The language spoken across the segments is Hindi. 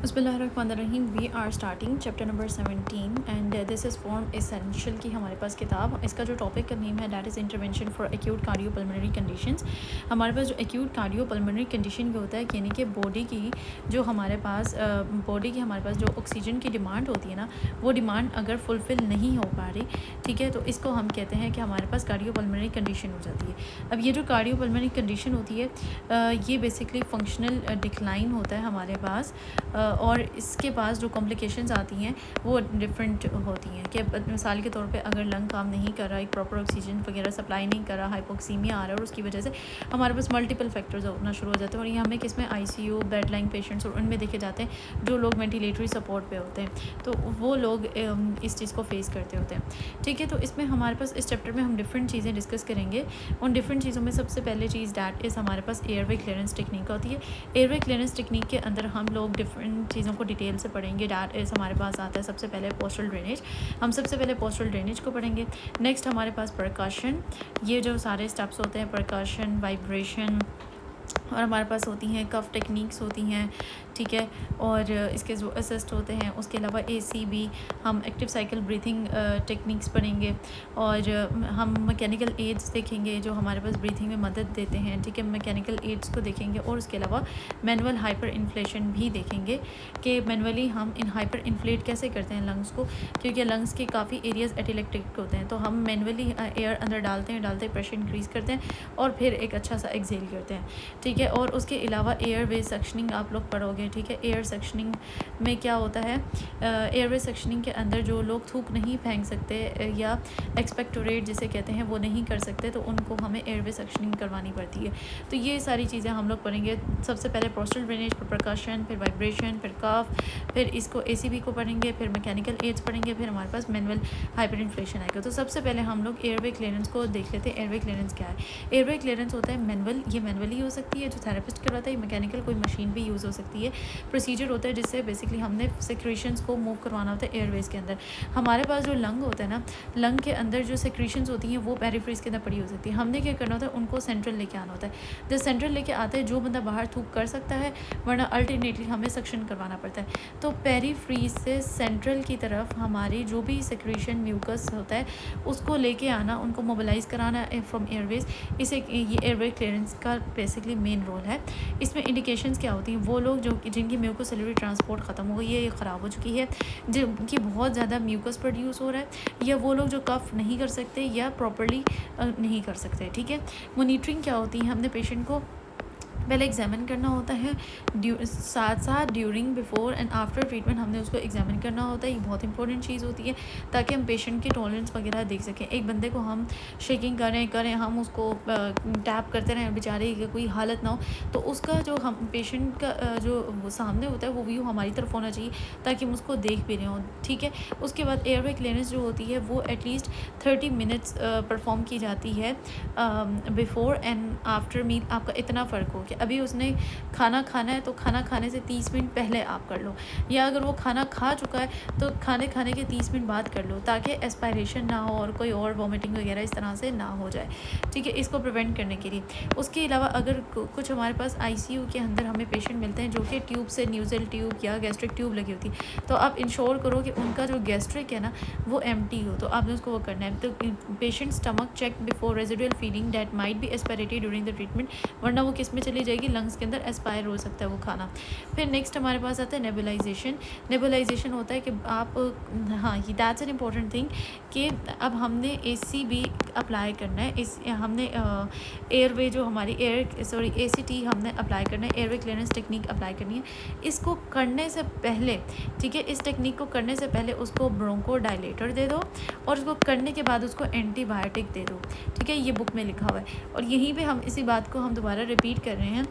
बिस्मिल्लाहिर्रहमानिर्रहीम। We are starting chapter number 17 and this is form essential की हमारे पास किताब। इसका जो टॉपिक का नेम है that is intervention for acute cardiopulmonary conditions. हमारे पास जो एक्यूट कार्डियोपल्मोनरी कंडीशन होता है यानी कि बॉडी की जो हमारे पास जो ऑक्सीजन की डिमांड होती है ना, वो डिमांड अगर फुलफ़िल नहीं हो पा रही, ठीक है, तो इसको हम कहते हैं कि हमारे पास कार्डियोपल्मोनरी कंडीशन हो जाती है। अब ये जो कार्डियोपल्मोनरी कंडीशन होती है ये बेसिकली फंक्शनल डिक्लाइन होता है हमारे पास, और इसके पास जो कॉम्प्लिकेशंस आती हैं वो डिफरेंट होती हैं। कि मिसाल के तौर पे अगर लंग काम नहीं कर रहा, एक प्रॉपर ऑक्सीजन वगैरह सप्लाई नहीं कर रहा, हाइपोक्सीमिया आ रहा है, और उसकी वजह से हमारे पास मल्टीपल फैक्टर्स होना शुरू हो जाते हैं। और ये हमें किसमें आईसीयू, बेड लाइन पेशेंट्स और उनमें देखे जाते हैं जो लोग वेंटिलेटरी सपोर्ट पे होते हैं, तो वो लोग इस चीज़ को फेस करते होते हैं। ठीक है, तो इसमें हमारे पास इस चैप्टर में हम डिफरेंट चीज़ें डिस्कस करेंगे। उन डिफरेंट चीज़ों में सबसे पहले चीज़ डैट इज़ हमारे पास एयरवे क्लियरेंस टेक्निक होती है। एयरवे क्लियरेंस टेक्निक के अंदर हम लोग डिफरेंट चीज़ों को डिटेल से पढ़ेंगे। डैट इज़ हमारे पास आता है सबसे पहले पोस्टल ड्रेनेज। हम सबसे पहले पोस्टल ड्रेनेज को पढ़ेंगे। नेक्स्ट हमारे पास परकशन, ये जो सारे स्टेप्स होते हैं, परकशन, वाइब्रेशन, और हमारे पास होती हैं कफ टेक्निक्स होती हैं, ठीक है, और इसके जो असिस्ट होते हैं। उसके अलावा ACB, हम एक्टिव साइकिल ब्रीथिंग टेक्निक्स पढ़ेंगे, और हम मैकेनिकल एड्स देखेंगे जो हमारे पास ब्रीथिंग में मदद देते हैं, ठीक है, मैकेनिकल एड्स को देखेंगे। और उसके अलावा मैनुअल हाइपर इन्फ्लेशन भी देखेंगे कि मैनुअली हम हाइपर इन्फ्लेट कैसे करते हैं लंग्स को, क्योंकि लंग्स के काफ़ी एरियाज़ एटिलेक्ट्रिक होते हैं, तो हम मैनुअली एयर अंदर डालते प्रेशर इंक्रीज़ करते हैं और फिर एक अच्छा सा एक्सेल करते हैं, ठीक है। और उसके अलावा एयरवे सक्शनिंग आप लोग पढ़ोगे, ठीक है। एयर सक्शनिंग में क्या होता है, एयरवे सक्शनिंग के अंदर जो लोग थूक नहीं फेंक सकते या एक्सपेक्टोरेट जिसे कहते हैं वो नहीं कर सकते, तो उनको हमें एयरवे सक्शनिंग करवानी पड़ती है। तो ये सारी चीज़ें हम लोग पढ़ेंगे। सबसे पहले पोस्टल ड्रेनेज, फिर परकशन, फिर वाइब्रेशन, फिर कफ, फिर इसको ACB को पढ़ेंगे, फिर मैकेनिकल एड्स पढ़ेंगे, फिर हमारे पास मैनुअल हाइपर इन्फ्लेशन आएगा। तो सबसे पहले हम लोग एयरवे क्लियरेंस को देख लेते हैं। एयरवे क्लियरेंस क्या है? एयरवे क्लियरेंस होता है मैनुअल, ये मैनुअली हो सकती है जो थेरेपिस्ट करवाता है, मैकेनिकल कोई मशीन भी यूज़ हो सकती है। प्रोसीजर होता है जिससे बेसिकली हमने सेक्रेशंस को मूव करवाना होता है एयरवेज के अंदर। हमारे पास जो लंग होता है ना, लंग के अंदर जो सेक्रेशंस होती हैं वो पेरिफ्रीज के अंदर पड़ी हो सकती है। हमने क्या करना होता है, उनको सेंट्रल लेके आना होता है। जब सेंट्रल लेके आते हैं, जो बंदा बाहर थूक कर सकता है, वरना अल्टरनेटली हमें सक्शन करवाना पड़ता है। तो पेरिफ्रीज से सेंट्रल की तरफ हमारी जो भी सेक्रेशन म्यूकस होता है उसको लेके आना, उनको मोबिलाइज कराना फ्रॉम एयरवेज। इसे ये एयरवे क्लियरेंस का बेसिकली मेन रोल है। इसमें इंडिकेशंस क्या होती हैं, वो लोग जो जिनकी म्यूकोसेलुलरी ट्रांसपोर्ट ख़त्म हो गई है, ये ख़राब हो चुकी है, जिनकी बहुत ज़्यादा म्यूकस प्रोड्यूस हो रहा है, या वो लोग जो कफ नहीं कर सकते या प्रॉपर्ली नहीं कर सकते, ठीक है। मॉनिटरिंग क्या होती है, हमने पेशेंट को पहले एग्जामिन करना होता है, साथ साथ during, before and after treatment हमने उसको एग्जामिन करना होता है। ये बहुत इंपॉर्टेंट चीज़ होती है ताकि हम पेशेंट की टॉलरेंस वगैरह देख सकें। एक बंदे को हम शेकिंग करें हम उसको टैप करते रहें, बेचारे की कोई हालत ना हो, तो उसका जो हम पेशेंट का जो वो सामने होता है वो व्यू हमारी तरफ होना चाहिए ताकि हम उसको देख भी रहे हों, ठीक है। उसके बाद एयरवे क्लियरेंस जो होती है वो एटलीस्ट 30 मिनट्स परफॉर्म की जाती है बिफोर एंड आफ्टर मील। आपका इतना फ़र्क हो कि अभी उसने खाना खाना है तो खाना खाने से 30 मिनट पहले आप कर लो, या अगर वो खाना खा चुका है तो खाने के 30 मिनट बाद कर लो, ताकि एस्पायरेशन ना हो और कोई और वॉमिटिंग वगैरह इस तरह से ना हो जाए, ठीक है, इसको प्रिवेंट करने के लिए। उसके अलावा अगर कुछ हमारे पास ICU के अंदर हमें पेशेंट मिलते हैं जो कि ट्यूब से न्यूज़ल ट्यूब या गैस्ट्रिक ट्यूब लगी होती है, तो आप इंश्योर करो कि उनका जो गैस्ट्रिक है ना वो एम्प्टी हो, तो आपने उसको वो करना है। तो patient stomach check before residual feeding that might be aspirated during the treatment, वरना वो किस में चली जाएगी, लंग्स के अंदर एस्पायर हो सकता है वो खाना। फिर नेक्स्ट हमारे पास आता है नेबुलाइजेशन। नेबुलाइजेशन होता है कि आप, हाँ, ये दैट्स एन इम्पॉर्टेंट थिंग कि अब हमने ACB अप्लाई करना है, इस हमने एयरवे जो हमारी ACT हमने अप्लाई करना है, एयरवे क्लियरेंस टेक्निक अप्लाई करनी है। इसको करने से पहले, ठीक है, इस टेक्निक को करने से पहले उसको ब्रोंको डायलेटर दे दो, और उसको करने के बाद उसको एंटीबायोटिक दे दो, ठीक है, ये बुक में लिखा हुआ है। और यहीं पे हम इसी बात को हम दोबारा रिपीट कर रहे हैं,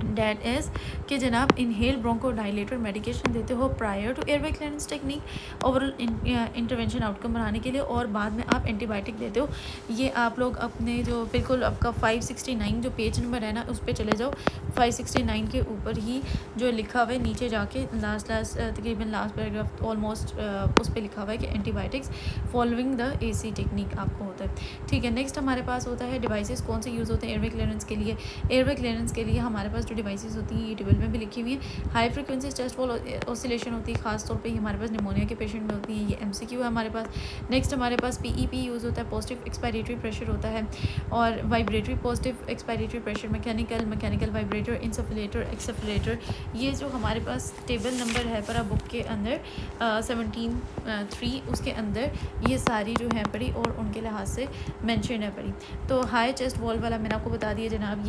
डैट इज़ कि जनाब इनहेल ब्रोंकोडाइलेटर मेडिकेशन देते हो prior to airway clearance technique overall intervention outcome बढ़ाने के लिए, और बाद में आप एंटीबायोटिक देते हो। ये आप लोग अपने जो बिल्कुल आपका 569 जो पेज नंबर है ना उस पर चले जाओ, 569 के ऊपर ही जो लिखा हुआ है नीचे जाके लास्ट तकरीबन लास्ट पैराग्राफ ऑलमोस्ट उस पर लिखा हुआ है कि antibiotics following the AC technique आपको होता है, ठीक है। नेक्स्ट हमारे पास होता है डिवाइसेस कौन से यूज़ होते हैं एयरवे क्लियरेंस के लिए। एयरवे क्लियरेंस के लिए हमारे पास जो डिवाइसेस होती हैं ये टेबल में भी लिखी हुई है। High frequency chest wall oscillation होती है, खासतौर पे हमारे पास निमोनिया के पेशेंट में होती है। ये MCQ है हमारे पास। नेक्स्ट हमारे पास PEP यूज़ होता है, पॉजिटिव एक्सपायरेटरी प्रेशर होता है, और vibratory positive expiratory pressure, mechanical vibrator, insufflator, exsufflator. ये जो हमारे पास टेबल नंबर है पर बुक के अंदर 17(3) उसके अंदर ये सारी जो हैं पड़ी और उनके लिहाज से मेंशन है पड़ी। तो हाई चेस्ट वॉल वाला मैंने आपको बता दिया जनाब,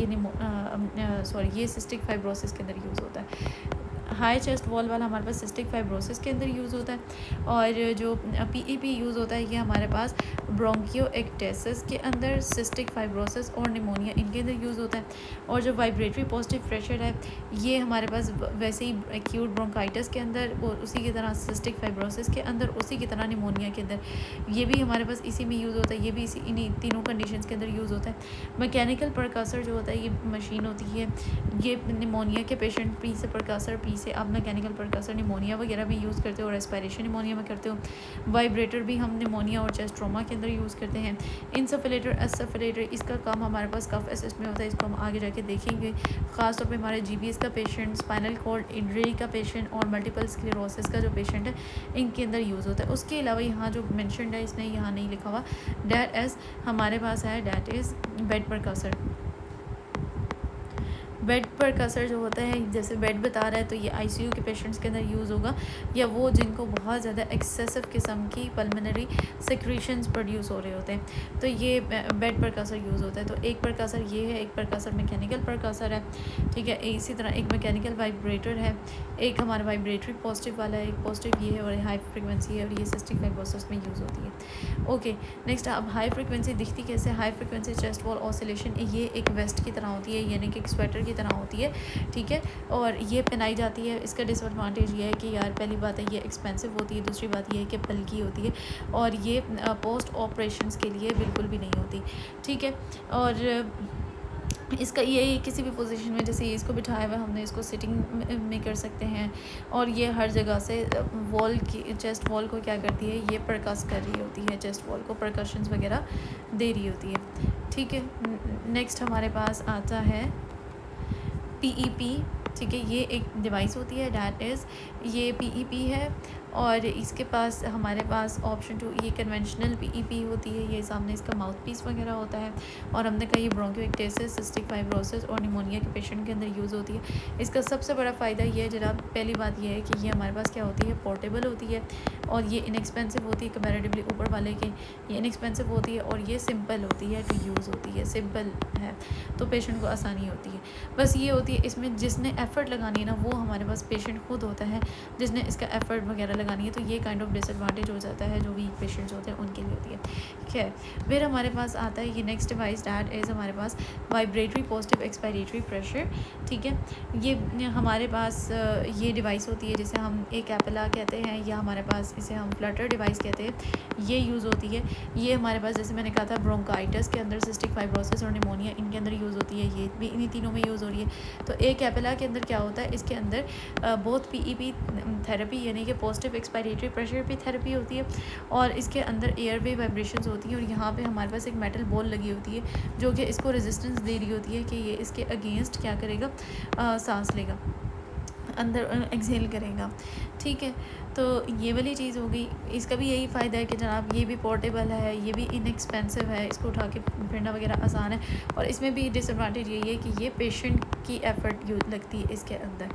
ये सिस्टिक फाइब्रोसिस के अंदर यूज़ होता है। हाई चेस्ट वॉल वाला हमारे पास सिस्टिक फाइब्रोसिस के अंदर यूज़ होता है, और जो PEP यूज़ होता है ये हमारे पास ब्रोंकियो एक्टेसिस के अंदर, सिस्टिक फाइब्रोसिस और निमोनिया इनके अंदर यूज़ होता है। और जो वाइब्रेटरी पॉजिटिव प्रेशर है ये हमारे पास वैसे ही एक्यूट ब्रोंकाइटिस के अंदर, और उसी की तरह सिस्टिक फाइब्रोसिस के अंदर, उसी की तरह निमोनिया के अंदर ये भी हमारे पास इसी में यूज़ होता है। ये भी इसी इन्हीं तीनों कंडीशंस के अंदर यूज़ होता है। मैकेनिकल परकासर जो होता है ये मशीन होती है, ये निमोनिया के पेशेंट पी से परकासर, पी से आप मैकेनिकल परकासर निमोनिया वगैरह भी यूज़ करते हो, रेस्पिरेशन निमोनिया में करते हो। वाइब्रेटर भी हम निमोनिया और चेस्ट ट्रॉमा के अंदर यूज़ करते हैं। इंसफलेटर, एसफलेटर, इसका काम हमारे पास कफ असिस्ट में होता है, इसको हम आगे जाके देखेंगे। ख़ासतौर पे हमारे GBS का पेशेंट, स्पाइनल कॉर्ड इंजरी का पेशेंट और मल्टीपल स्क्लेरोसिस का जो पेशेंट है इनके अंदर यूज़ होता है। उसके अलावा यहाँ जो मैंशनड है इसने यहाँ नहीं लिखा हुआ, डैट एज हमारे पास है, डैट इज़ बेड परकासर। बेड परकासर जो होता है, जैसे बेड बता रहा है तो ये ICU के पेशेंट्स के अंदर यूज़ होगा, या वो जिनको बहुत ज़्यादा एक्सेसिव किस्म की पल्मोनरी सिक्रीशंस प्रोड्यूस हो रहे होते हैं, तो ये बेड परकासर यूज़ होता है। तो एक परकासर ये है, एक परकासर मैकेनिकल परकासर है, ठीक है। इसी तरह एक मैकेनिकल वाइब्रेटर है, एक हमारा वाइब्रेटरी पॉजिटिव वाला है, एक पॉजिटिव ये है, और हाई फ्रिक्वेंसी है, और ये सिस्टिक फाइब्रोसिस में यूज़ होती है। ओके, नेक्स्ट अब हाई फ्रिक्वेंसी दिखती कैसे? High frequency chest wall oscillation ये एक वेस्ट की तरह होती है, यानी कि एक स्वेटर की तरह होती है, ठीक है, और ये पहनाई जाती है। इसका डिसएडवांटेज ये है कि यार पहली बात है ये एक्सपेंसिव होती है, दूसरी बात ये है कि बल्कि होती है, और ये पोस्ट ऑपरेशंस के लिए बिल्कुल भी नहीं होती, ठीक है। और इसका ये किसी भी पोजीशन में, जैसे इसको बिठाया हुआ हमने, इसको सिटिंग में कर सकते हैं, और ये हर जगह से वॉल की, चेस्ट वॉल को क्या करती है, ये परकस कर रही होती है, चेस्ट वॉल को परकशंस वगैरह दे रही होती है, ठीक है। नेक्स्ट हमारे पास आता है PEP, ठीक है। ये एक डिवाइस होती है, डैट इज़ ये PEP है, और इसके पास हमारे पास ऑप्शन 2 ये कन्वेंशनल PEP होती है, ये सामने इसका माउथ पीस वगैरह होता है, और हमने कहा ये ब्रोंकियोएक्टेसिस, सिस्टिक फाइब्रोसिस और निमोनिया के पेशेंट के अंदर यूज़ होती है। इसका सबसे बड़ा फ़ायदा ये है जनाब, पहली बात ये है कि ये हमारे पास क्या होती है, पोर्टेबल होती है, और ये इनएक्सपेंसिव होती है कंपैरेटिवली ऊपर वाले के, ये इनएक्सपेंसिव होती है, और ये सिंपल होती है टू यूज़ होती है, सिंपल है, तो पेशेंट को आसानी होती है। बस ये होती है इसमें जिसने एफ़र्ट लगानी है ना, वो हमारे पास पेशेंट खुद होता है जिसने इसका एफ़र्ट वगैरह लगानी है, तो ये काइंड ऑफ डिसएडवांटेज हो जाता है जो वीक पेशेंट्स होते हैं उनके लिए होती है, ठीक है। फिर हमारे पास आता है ये नेक्स्ट डिवाइस, डैट इज़ हमारे पास वाइब्रेटरी पॉजिटिव एक्सपायरेटरी प्रेशर, ठीक है। ये हमारे पास ये डिवाइस होती है जिसे हम एक कैपेला कहते हैं, या हमारे पास इसे हम फ्लटर डिवाइस कहते हैं, ये यूज़ होती है। ये हमारे पास जैसे मैंने कहा था ब्रोंकाइटिस के अंदर, सिस्टिक फाइब्रोसिस और निमोनिया इनके अंदर यूज़ होती है, ये भी इन्हीं तीनों में यूज़ हो रही है। तो एक कैपेला के अंदर क्या होता है, इसके अंदर बहुत PEP थेरेपी यानी कि पॉजिटिव एक्सपायरेटरी प्रेशर भी थेरेपी होती है, और इसके अंदर एयरवे वाइब्रेशंस होती हैं, और यहाँ पे हमारे पास एक मेटल बॉल लगी होती है जो कि इसको रेजिस्टेंस दे रही होती है कि ये इसके अगेंस्ट क्या करेगा, सांस लेगा, अंदर एक्सहेल करेगा, ठीक है। तो ये वाली चीज़ हो गई। इसका भी यही फ़ायदा है कि जनाब ये भी पोर्टेबल है, ये भी इनएक्सपेंसिव है, इसको उठा के फिरना वगैरह आसान है, और इसमें भी डिसएडवांटेज यही है कि ये पेशेंट की एफ़र्ट लगती है इसके अंदर,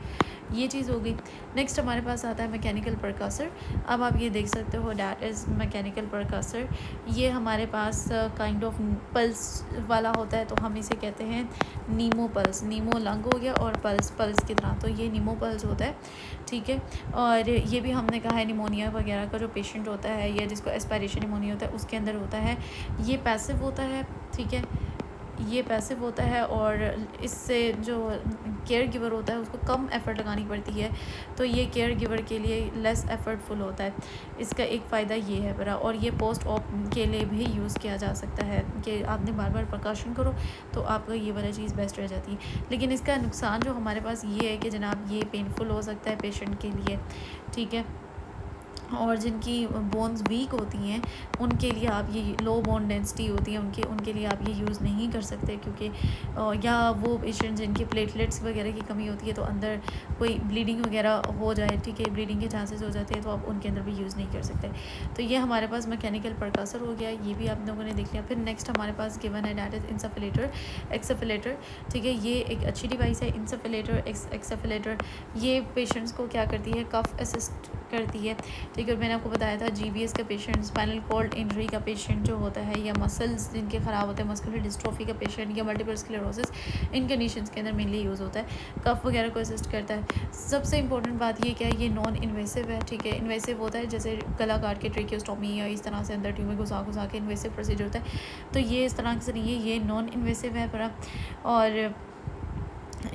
ये चीज़ हो गई। नेक्स्ट हमारे पास आता है मैकेनिकल परकासर। अब आप ये देख सकते हो, डैट इज़ मैकेनिकल परकासर। ये हमारे पास काइंड ऑफ पल्स वाला होता है, तो हम इसे कहते हैं नीमो पल्स। नीमो लंग हो गया और पल्स पल्स की तरह, तो ये नीमो पल्स होता है, ठीक है। और ये भी हमने कहा है निमोनिया वगैरह का जो पेशेंट होता है, या जिसको एस्पायरेशन निमोनिया होता है उसके अंदर होता है। ये पैसिव होता है, ठीक है, ये पैसिव होता है, और इससे जो केयर गिवर होता है उसको कम एफ़र्ट लगानी पड़ती है, तो ये केयर गिवर के लिए लेस एफ़र्टफुल होता है। इसका एक फ़ायदा ये है बड़ा, और ये पोस्ट ऑप के लिए भी यूज़ किया जा सकता है कि आपने बार बार प्रकाशन करो तो आपका ये वाला चीज़ बेस्ट रह जाती है। लेकिन इसका नुकसान जो हमारे पास ये है कि जनाब ये पेनफुल हो सकता है पेशेंट के लिए, ठीक है। और जिनकी बोन्स वीक होती हैं उनके लिए आप ये लो बोन डेंसिटी होती है उनके लिए आप ये यूज़ नहीं कर सकते, क्योंकि या वो पेशेंट जिनके प्लेटलेट्स वगैरह की कमी होती है तो अंदर कोई ब्लीडिंग वगैरह हो जाए, ठीक है, ब्लीडिंग के चांसेस हो जाते हैं, तो आप उनके अंदर भी यूज़ नहीं कर सकते। तो ये हमारे पास मैकेनिकल परकासर हो गया, ये भी आप लोगों ने देख लिया। फिर नेक्स्ट हमारे पास गिवन है डैट इज़ इंसफिलेटर एक्सफिलेटर, ठीक है, ये एक अच्छी डिवाइस है। इंसफिलेटर एक्सफिलेटर ये पेशेंट्स को क्या करती है, कफ असिस्ट करती है, ठीक है। मैंने आपको बताया था GBS का पेशेंट, स्पाइनल कॉर्ड इंजरी का पेशेंट जो होता है, या मसल्स जिनके ख़राब होते हैं, मस्कुलर डिस्ट्रॉफी का पेशेंट, या मल्टीपल स्क्लेरोसिस, इन कंडीशंस के अंदर मेनली यूज़ होता है, कफ वगैरह को असिस्ट करता है। सबसे इंपॉर्टेंट बात ये क्या है, ये नॉन इन्वेसिव है, ठीक है। इन्वेसिव होता है जैसे गला काट के ट्रेकियोस्टोमी या इस तरह से अंदर ट्यूब में घुसा के इन्वेसिव प्रोसीजर होता है, तो ये इस तरह से नहीं है, ये नॉन इन्वेसिव है बड़ा। और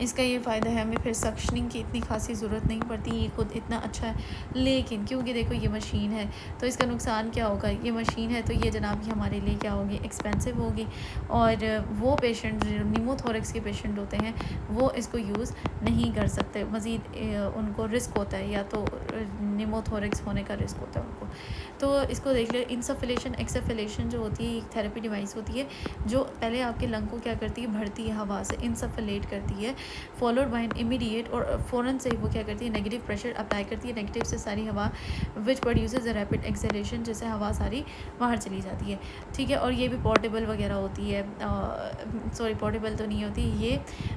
इसका ये फ़ायदा है, हमें फिर सक्शनिंग की इतनी खासी ज़रूरत नहीं पड़ती, ये खुद इतना अच्छा है। लेकिन क्योंकि देखो ये मशीन है तो इसका नुकसान क्या होगा, ये मशीन है तो ये जनाब ये हमारे लिए क्या होगी, एक्सपेंसिव होगी। और वो पेशेंट जो निमोथोरेक्स के पेशेंट होते हैं वो इसको यूज़ नहीं कर सकते, मज़ीद उनको रिस्क होता है, या तो निमोथोरेक्स होने का रिस्क होता है उनको। तो इसको देख ले, इंसफिलेशन एक्सफिलेशन जो होती है एक थेरेपी डिवाइस होती है जो पहले आपके लंग को क्या करती है, भरती है हवा से, इंसफिलेट करती है, फॉलोड बाय एन इमीडिएट, और फ़ौरन से वो क्या करती है, नेगेटिव प्रेशर अप्लाई करती है, नेगेटिव से सारी हवा which produces a rapid acceleration, जैसे हवा सारी बाहर चली जाती है, ठीक है। और ये भी पोर्टेबल वगैरह होती है, सॉरी पोर्टेबल तो नहीं होती ये,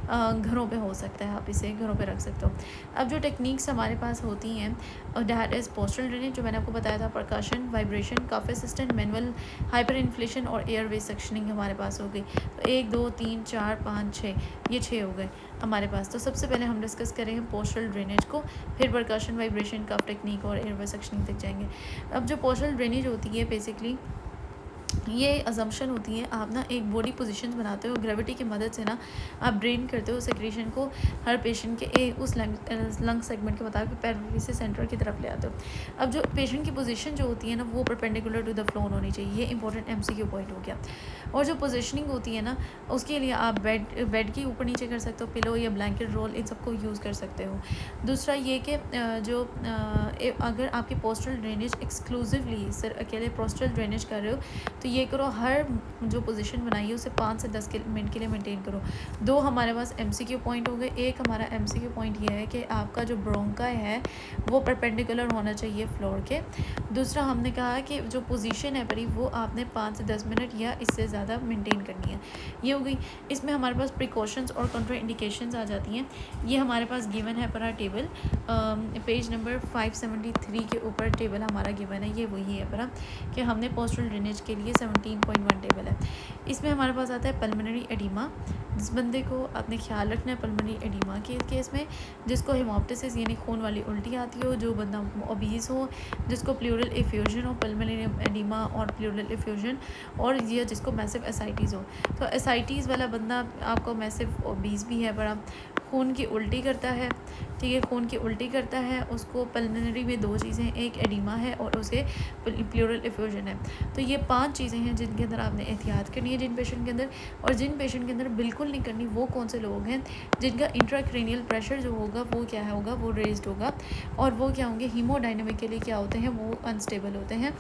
घरों पे हो सकता है, आप इसे घरों पे रख सकते हो। अब जो टेक्निक्स हमारे पास होती हैं डैट इज़ पोस्टल ड्रेनेज, जो मैंने आपको बताया था, परकशन, वाइब्रेशन, कफ असिस्टेंट, मैनुअल हाइपर इन्फ्लेशन और एयरवे सक्शनिंग हमारे पास हो गई। तो 1 2 3 4 5 6 ये 6 हो गए हमारे पास। तो सबसे पहले हम डिस्कस करेंगे पोस्टल ड्रेनेज को, फिर परकशन, वाइब्रेशन, कफ टेक्निक और एयरवे सक्शनिंग तक जाएंगे। अब जो पोस्टल ड्रेनेज होती है बेसिकली ये अजम्पशन होती है, आप ना एक बॉडी पोजीशंस बनाते हो, ग्रेविटी की मदद से ना आप ड्रेन करते हो सेक्रेशन को हर पेशेंट के उस लंग सेगमेंट के मुताबिक पेरिफेरी से सेंटर की तरफ ले आते हो। अब जो पेशेंट की पोजीशन जो होती है ना वो परपेंडिकुलर टू द फ्लोर होनी चाहिए, ये इंपॉर्टेंट MCQ पॉइंट हो गया। और जो पोजीशनिंग होती है ना उसके लिए आप बेड के ऊपर नीचे कर सकते हो, पिलो या ब्लैंकेट रोल, इन सबको यूज़ कर सकते हो। दूसरा ये कि जो अगर आपकी पोस्टल ड्रेनेज एक्सक्लूसिवली सिर्फ अकेले पोस्टल ड्रेनेज कर रहे हो तो ये करो, हर जो पोजीशन बनाई है उसे 5 से 10 मिनट के लिए मेंटेन करो। 2 हमारे पास MCQ पॉइंट हो गए। एक हमारा MCQ पॉइंट ये है कि आपका जो ब्रोंकाई है वो परपेंडिकुलर होना चाहिए फ्लोर के। दूसरा हमने कहा कि जो पोजीशन है परी वो आपने 5 से 10 मिनट या इससे ज़्यादा मेंटेन करनी है, ये हो गई। इसमें हमारे पास प्रिकॉशंस और कंट्रा इंडिकेशंस आ जाती हैं, ये हमारे पास गिवन है परा टेबल, पेज नंबर 573 के ऊपर टेबल हमारा गिवन है, ये वही है परा कि हमने पोस्टल ड्रेनेज के लिए 17.1 टेबल है। इसमें हमारे पास आता है पल्मोनरी एडिमा, जिस बंदे को आपने ख्याल रखना है पल्मोनरी एडिमा के केस में, जिसको हेमोप्टिसिस यानी खून वाली उल्टी आती हो, जो बंदा ओबीज हो, जिसको प्लूरल इफ्यूजन हो, पल्मोनरी एडिमा और प्लूरल इफ्यूजन, और ये जिसको मैसिव एसाइटीज़ हो। तो एसाइटीज़ वाला बंदा आपको मैसिव ओबीज भी है, बड़ा खून की उल्टी करता है, ठीक है, खून की उल्टी करता है, उसको पल्मोनरी में 2 चीज़ें, एक एडिमा है और उसे प्लूरल इफ्यूजन है। तो ये 5 चीज़ें हैं जिनके अंदर आपने एहतियात करनी है जिन पेशेंट के अंदर। और जिन पेशेंट के अंदर बिल्कुल नहीं करनी वो कौन से लोग हैं, जिनका इंट्राक्रेनियल प्रेशर जो होगा वो क्या होगा, वो रेज्ड होगा, और वो क्या होंगे, हीमोडायनामिकली क्या होते हैं, वो अनस्टेबल होते हैं,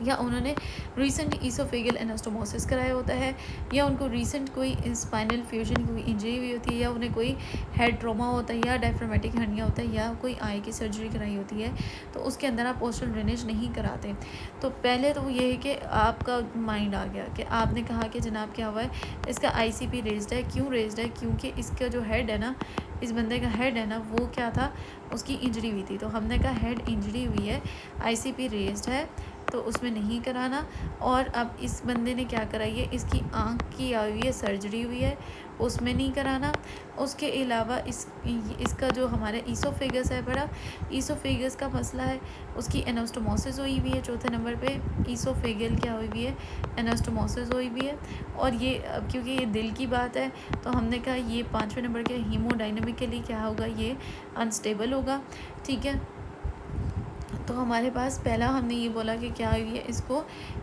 या उन्होंने रीसेंट ईसोफेगल एनास्टोमोसिस कराया होता है, या उनको रीसेंट कोई स्पाइनल फ्यूजन की कोई इंजरी हुई होती है, या उन्हें कोई हेड ट्रॉमा होता है, या डायफ्रामेटिक हर्निया होता है, या कोई आई की सर्जरी कराई होती है, तो उसके अंदर आप पोस्टल ड्रेनेज नहीं कराते। तो पहले तो ये है कि आपका माइंड आ गया कि आपने कहा कि जनाब क्या हुआ है, इसका ICP रेज्ड है। क्यों रेज्ड है, क्योंकि इसका जो हेड है ना, इस बंदे का हेड है ना, वो क्या था, उसकी इंजरी हुई थी। तो हमने कहा हेड इंजरी हुई है, ICP रेज्ड है, तो उसमें नहीं कराना। और अब इस बंदे ने क्या कराई है, इसकी आँख की आई हुई है, सर्जरी हुई है, उसमें नहीं कराना। उसके अलावा इसका जो हमारा ईसोफेगस है, बड़ा ईसोफेगस का मसला है, उसकी एनास्टोमोसिस हुई हुई है। चौथे नंबर पे ईसोफेगल क्या हुई हुई है, एनास्टोमोसिस हुई हुई है। और ये क्योंकि ये दिल की बात है तो हमने कहा ये 5वें नंबर के हीमोडायनामिकली क्या होगा, ये अनस्टेबल होगा, ठीक है। तो हमारे पास पहला हमने ये बोला कि क्या हुई है,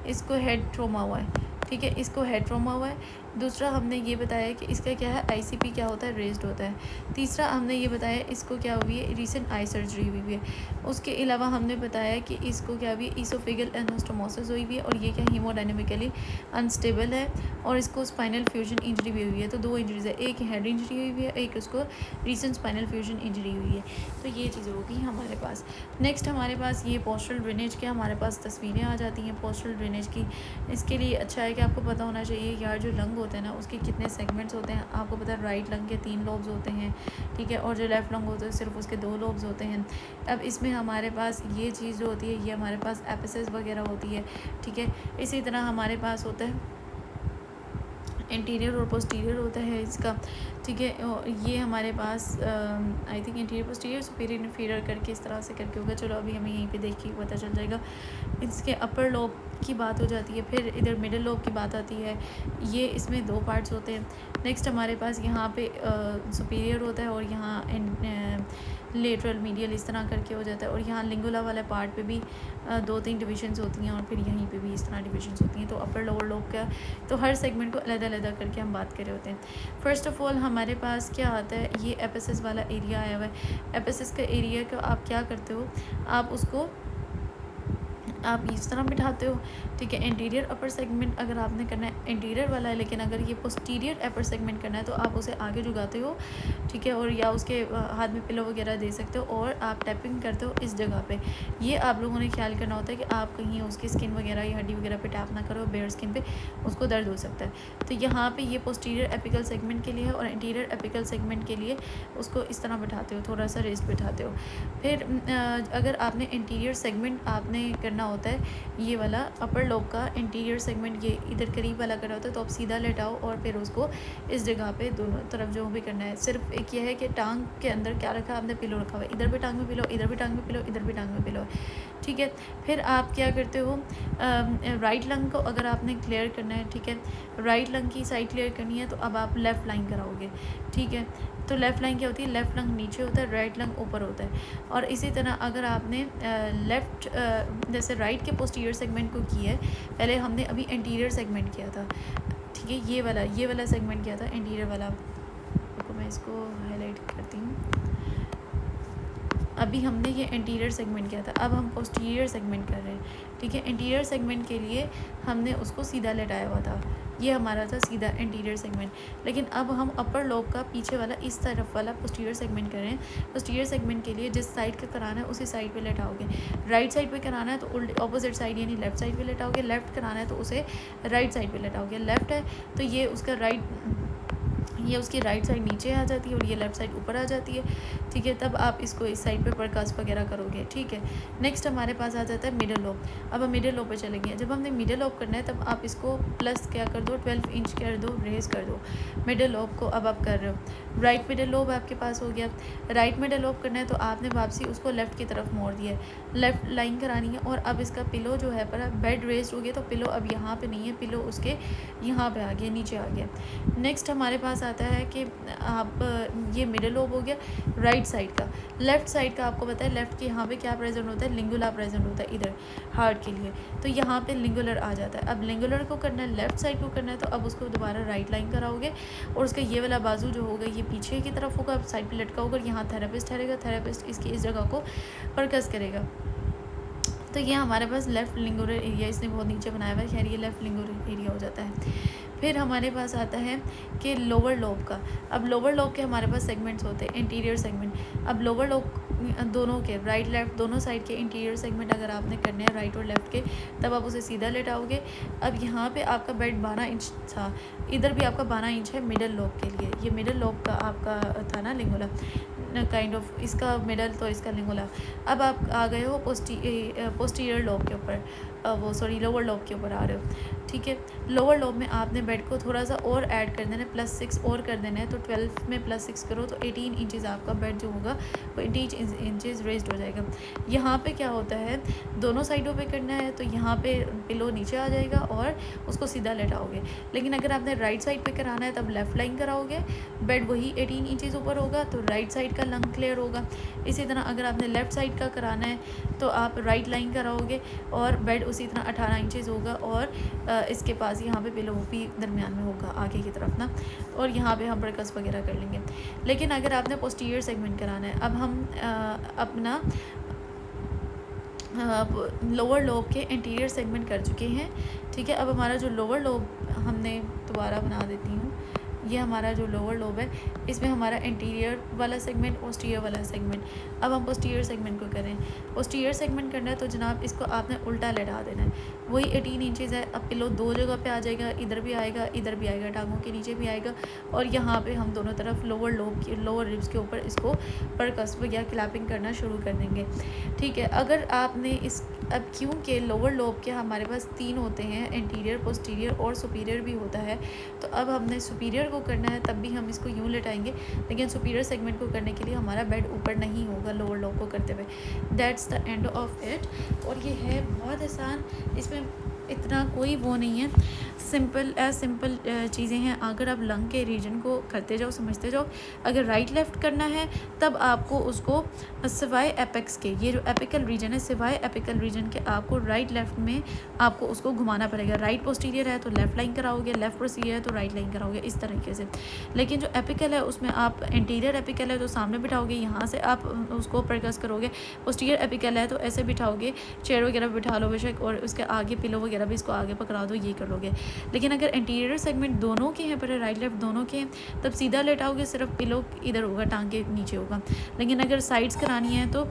इसको हेड ट्रॉमा हुआ है, ठीक है, इसको हेड ट्रॉमा हुआ है। दूसरा हमने ये बताया कि इसका क्या है, आईसीपी क्या होता है, रेज्ड होता है। तीसरा हमने ये बताया इसको क्या हुई है, रिसेंट आई सर्जरी हुई है। उसके अलावा हमने बताया कि इसको क्या हुई है, ईसोफेगल एनास्टोमोसिस हुई हुई है और ये क्या हीमोडायनेमिकली अनस्टेबल है और इसको स्पाइनल फ्यूजन इंजरी भी हुई है। तो 2 इंजरीज है, एक हेड इंजरी हुई हुई है, एक उसको रिसेंट स्पाइनल फ्यूजन इंजरी हुई है। तो ये चीज़ें होगी हमारे पास। नेक्स्ट हमारे पास ये पोस्टरल ड्रेनेज के हमारे पास तस्वीरें आ जाती हैं पोस्टरल ड्रेनेज की। इसके लिए अच्छा है कि आपको पता होना चाहिए यार जो लंग होते हैं ना उसके कितने सेगमेंट्स होते हैं। आपको पता है राइट लंग के 3 लोब्स होते हैं, ठीक है, और जो लेफ़्ट लंग होते हैं सिर्फ उसके 2 लोब्स होते हैं। अब इसमें हमारे पास ये चीज़ जो होती है ये हमारे पास एपिसेस वगैरह होती है, ठीक है। इसी तरह हमारे पास होता है इंटीरियर और पोस्टीरियर होता है इसका, ठीक है। ये हमारे पास I think interior posterior superior inferior करके इस तरह से करके होगा। चलो अभी हमें यहीं पे देख के पता चल जाएगा। इसके अपर लोब की बात हो जाती है, फिर इधर मिडिल लोब की बात आती है। ये इसमें 2 पार्ट्स होते हैं। नेक्स्ट हमारे पास यहाँ पे सुपीरियर होता है और यहाँ लेटरल मीडियल इस तरह करके हो जाता है और यहाँ लिंगुला वाला पार्ट पे भी 2-3 डिविजन्स होती हैं और फिर यहीं पे भी इस तरह डिविजन्स होती हैं। तो अपर लोअर लोब का तो हर सेगमेंट को अलग-अलग करके हम बात कर रहे होते हैं। फ़र्स्ट ऑफ़ ऑल हमारे पास क्या आता है, ये एपिसिस वाला एरिया आया हुआ है। एपिसिस का एरिया का आप क्या करते हो, आप उसको आप इस तरह बिठाते हो, ठीक है। इंटीरियर अपर सेगमेंट अगर आपने करना है इंटीरियर वाला है, लेकिन अगर ये पोस्टीरियर अपर सेगमेंट करना है तो आप उसे आगे झुकाते हो, ठीक है, और या उसके हाथ में पिलो वगैरह दे सकते हो और आप टैपिंग करते हो इस जगह पे। ये आप लोगों ने ख्याल करना होता है कि आप कहीं उसकी स्किन वगैरह या हड्डी वगैरह पे टैप ना करो, बेयर स्किन पे उसको दर्द हो सकता है। तो यहाँ पे ये पोस्टीरियर एपिकल सेगमेंट के लिए है और इंटीरियर एपिकल सेगमेंट के लिए उसको इस तरह बिठाते हो, थोड़ा सा रेस्ट बिठाते हो। फिर अगर आपने इंटीरियर सेगमेंट आपने करना होता है ये वाला अपर लोब का इंटीरियर सेगमेंट, ये इधर करीब वाला करना होता है, तो आप सीधा लेटाओ और फिर उसको इस जगह पे दोनों तरफ जो भी करना है। सिर्फ एक ये है कि टांग के अंदर क्या रखा आपने, पिलो रखा हुआ है, इधर भी टांग में पिलो, इधर भी टांग में पिलो, इधर भी टांग में पिलो, ठीक है। फिर आप क्या करते हो, राइट लंग को अगर आपने क्लियर करना है, ठीक है, राइट लंग की साइड क्लियर करनी है तो अब आप लेफ़्ट लाइन कराओगे, ठीक है। तो लेफ़्ट लाइन क्या होती है, लेफ़्ट लंग नीचे होता है, राइट लंग ऊपर होता है। और इसी तरह अगर आपने लेफ़्ट जैसे राइट के पोस्टीरियर सेगमेंट को किया है, पहले हमने अभी इंटीरियर सेगमेंट किया था, ठीक है, ये वाला सेगमेंट किया था इंटीरियर वाला। तो मैं इसको हाईलाइट करती हूँ। अभी हमने ये इंटीरियर सेगमेंट किया था, अब हम पोस्टीरियर सेगमेंट कर रहे हैं, ठीक है। इंटीरियर सेगमेंट के लिए हमने उसको सीधा लेटाया हुआ था, ये हमारा था सीधा इंटीरियर सेगमेंट। लेकिन अब हम अपर लोब का पीछे वाला इस तरफ वाला पोस्टीरियर सेगमेंट कर रहे हैं। पोस्टीरियर सेगमेंट के लिए जिस साइड का कराना है उसी साइड पे लेटाओगे। राइट साइड पे कराना है तो उल्टी ऑपोजिट साइड यानी लेफ़्ट साइड पे लेटाओगे। लेफ़्ट कराना है तो उसे राइट साइड पे लेटाओगे। लेफ़्ट है तो ये उसका ये उसकी राइट साइड नीचे आ जाती है और ये लेफ़्ट साइड ऊपर आ जाती है, ठीक है। तब आप इसको इस साइड पे परकास्ट वगैरह करोगे, ठीक है। नेक्स्ट हमारे पास आ जाता है मिडिल लोब। अब हम मिडिल लोब पे चलेंगे। जब हमने मिडिल लोब करना है तब आप इसको प्लस क्या कर दो, 12 इंच कर दो, रेज कर दो मिडिल लोब को। अब आप कर रहे हो राइट मिडिल लोब आपके पास हो गया। राइट मिडिल लोब करना है तो आपने वापसी उसको लेफ़्ट की तरफ मोड़ दिया है, लेफ़्ट लाइन करानी है। और अब इसका पिलो जो है पर बेड रेस्ट हो गया, तो पिलो अब यहाँ पर नहीं है, पिलो उसके यहाँ पर आ गया, नीचे आ गया। नेक्स्ट हमारे पास आता है कि आप ये मिडिल लोब हो गया राइट साइड का। लेफ़्ट साइड का आपको पता है लेफ़्ट के यहाँ पे क्या प्रेजेंट होता है, लिंगुला प्रेजेंट होता है इधर हार्ट के लिए, तो यहाँ पे लिंगुलर आ जाता है। अब लिंगुलर को करना है, लेफ़्ट साइड को करना है, तो अब उसको दोबारा राइट लाइन कराओगे और उसका ये वाला बाजू जो होगा ये पीछे की तरफ होगा, अब साइड पर लटका होगा। यहाँ थेरेपिस्ट ठहरेगा, थेरेपिस्ट इसकी इस जगह को परकस करेगा। तो ये हमारे पास लेफ़्ट लिंगुलर एरिया इसने बहुत नीचे बनाया हुआ है, खैर ये लेफ़्ट लिंगुलर एरिया हो जाता है। फिर हमारे पास आता है कि लोअर लोब का। अब लोअर लोब के हमारे पास सेगमेंट्स होते हैं, इंटीरियर सेगमेंट। अब लोअर लोब दोनों के राइट लेफ़्ट दोनों साइड के इंटीरियर सेगमेंट अगर आपने करने हैं राइट और लेफ़्ट के, तब आप उसे सीधा लेटाओगे। अब यहाँ पे आपका बेड 12 इंच था, इधर भी आपका 12 इंच है मिडल लोब के लिए। ये मिडल लोब का आपका था ना लिंगुला काइंड ऑफ, इसका मिडल तो इसका लिंगुला। अब आप आ गए हो पोस्टीरियर लोब के ऊपर, लोअर लोब के ऊपर आ रहे हो, ठीक है। लोअर लोब में आपने बेड को थोड़ा सा और ऐड कर देना है, +6 और कर देना है। तो 12 में +6 करो तो 18 इंचज़ आपका बेड जो होगा वो 18 इंचज़ रेस्ड हो जाएगा। यहाँ पे क्या होता है, दोनों साइडों पे करना है तो यहाँ पे पिलो नीचे आ जाएगा और उसको सीधा लेटाओगे। लेकिन अगर आपने राइट साइड पे कराना है तब लेफ़्ट लाइन कराओगे, बेड वही 18 इंचज़ ऊपर होगा तो राइट साइड का लंग क्लियर होगा। इसी तरह अगर आपने लेफ़्ट साइड का कराना है तो आप राइट लाइन कराओगे और बेड उसी तरह 18 इंचेस होगा और इसके पास यहाँ पे पिलो भी दरमियान में होगा आगे की तरफ ना, और यहाँ पे हम परकस वगैरह कर लेंगे। लेकिन अगर आपने पोस्टीरियर सेगमेंट कराना है, अब हम अपना लोअर लोब के इंटीरियर सेगमेंट कर चुके हैं, ठीक है। अब हमारा जो लोअर लोब, हमने दोबारा बना देती हूँ, ये हमारा जो लोअर लोब है इसमें हमारा इंटीरियर वाला सेगमेंट, पोस्टीरियर वाला सेगमेंट। अब हम पोस्टीरियर सेगमेंट को करें। पोस्टीरियर सेगमेंट करना है तो जनाब इसको आपने उल्टा लटा देना है। वही 18 इंचज़ है। अब पिलो दो जगह पे आ जाएगा, इधर भी आएगा, इधर भी आएगा, टांगों के नीचे भी आएगा, और यहाँ पे हम दोनों तरफ लोअर लोब की, लोअर रिब्स के ऊपर इसको परकस्व या क्लैपिंग करना शुरू कर देंगे, ठीक है। अगर आपने इस, अब क्योंकि लोअर लोब के हमारे पास 3 होते हैं, इंटीरियर, पोस्टीरियर और सुपीरियर भी होता है, तो अब हमने सुपीरियर को करना है तब भी हम इसको यूँ लेटाएंगे, लेकिन सुपीरियर सेगमेंट को करने के लिए हमारा बेड ऊपर नहीं होगा लोअर लोब को करते हुए। That's the end of it. और ये है बहुत आसान, इसमें इतना कोई वो नहीं है, सिंपल चीज़ें हैं। अगर आप लंग के रीजन को करते जाओ, समझते जाओ, अगर राइट लेफ़्ट करना है तब आपको उसको सिवाय एपेक्स के, ये जो एपिकल रीजन है, सिवाय एपिकल रीजन के आपको राइट लेफ़्ट में आपको उसको घुमाना पड़ेगा। राइट पोस्टीरियर है तो लेफ़्ट लाइन कराओगे, लेफ़्ट पोस्टीरियर है तो राइट लाइन कराओगे, इस तरीके से। लेकिन जो एपिकल है उसमें आप इंटीरियर एपिकल है तो सामने बिठाओगे, यहाँ से आप उसको परकस करोगे। पोस्टीरियर एपिकल है तो ऐसे बिठाओगे, चेयर वगैरह बिठा लो बेशक, और उसके आगे पिलो वगैरह भी इसको आगे पकड़ा दो, ये कर लोगे। लेकिन अगर इंटीरियर सेगमेंट दोनों के हैं, पर राइट लेफ्ट दोनों के हैं, तब सीधा लेटाओगे, सिर्फ पिलो इधर होगा, टांग के नीचे होगा। लेकिन अगर साइड्स करानी है तो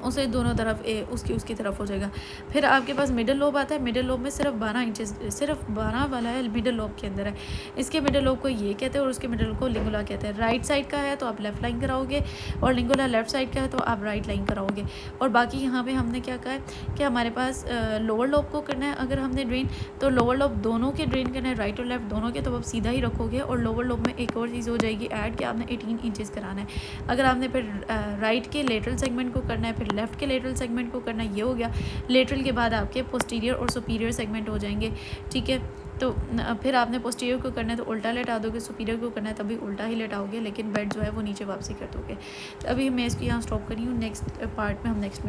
उसे दोनों तरफ उसकी तरफ हो जाएगा। फिर आपके पास मिडल लोब आता है। मिडल लोब में सिर्फ 12 इंचेस, सिर्फ 12 वाला है, मिडल लोब के अंदर है। इसके मिडल लोब को ये कहते हैं और उसके मिडल लोब को लिंगुला कहते हैं। राइट साइड का है तो आप लेफ़्ट लाइन कराओगे, और लिंगुला लेफ़्ट साइड का है तो आप राइट लाइन कराओगे। और बाकी यहाँ पे हमने क्या कहा है कि हमारे पास लोअर लोब को करना है। अगर हमने ड्रेन, तो लोअर लोब दोनों के ड्रेन करना है, राइट और लेफ्ट दोनों के, तो आप सीधा ही रखोगे। और लोअर लोब में एक और चीज़ हो जाएगी ऐड कि आपने 18 इंचेस कराना है। अगर आपने फिर राइट के लेटरल सेगमेंट को करना है, फिर लेफ़्ट के लेटरल सेगमेंट को करना, ये हो गया। लेटरल के बाद आपके पोस्टीरियर और सुपीरियर सेगमेंट हो जाएंगे, ठीक है। तो फिर आपने पोस्टीरियर को करना है तो उल्टा लेटा दोगे, सुपीरियर को करना है तभी उल्टा ही लेटाओगे, लेकिन बेड जो है वो नीचे वापसी कर दोगे। तो अभी मैं इसको यहाँ स्टॉप करी हूँ। नेक्स्ट पार्ट में हम नेक्स्ट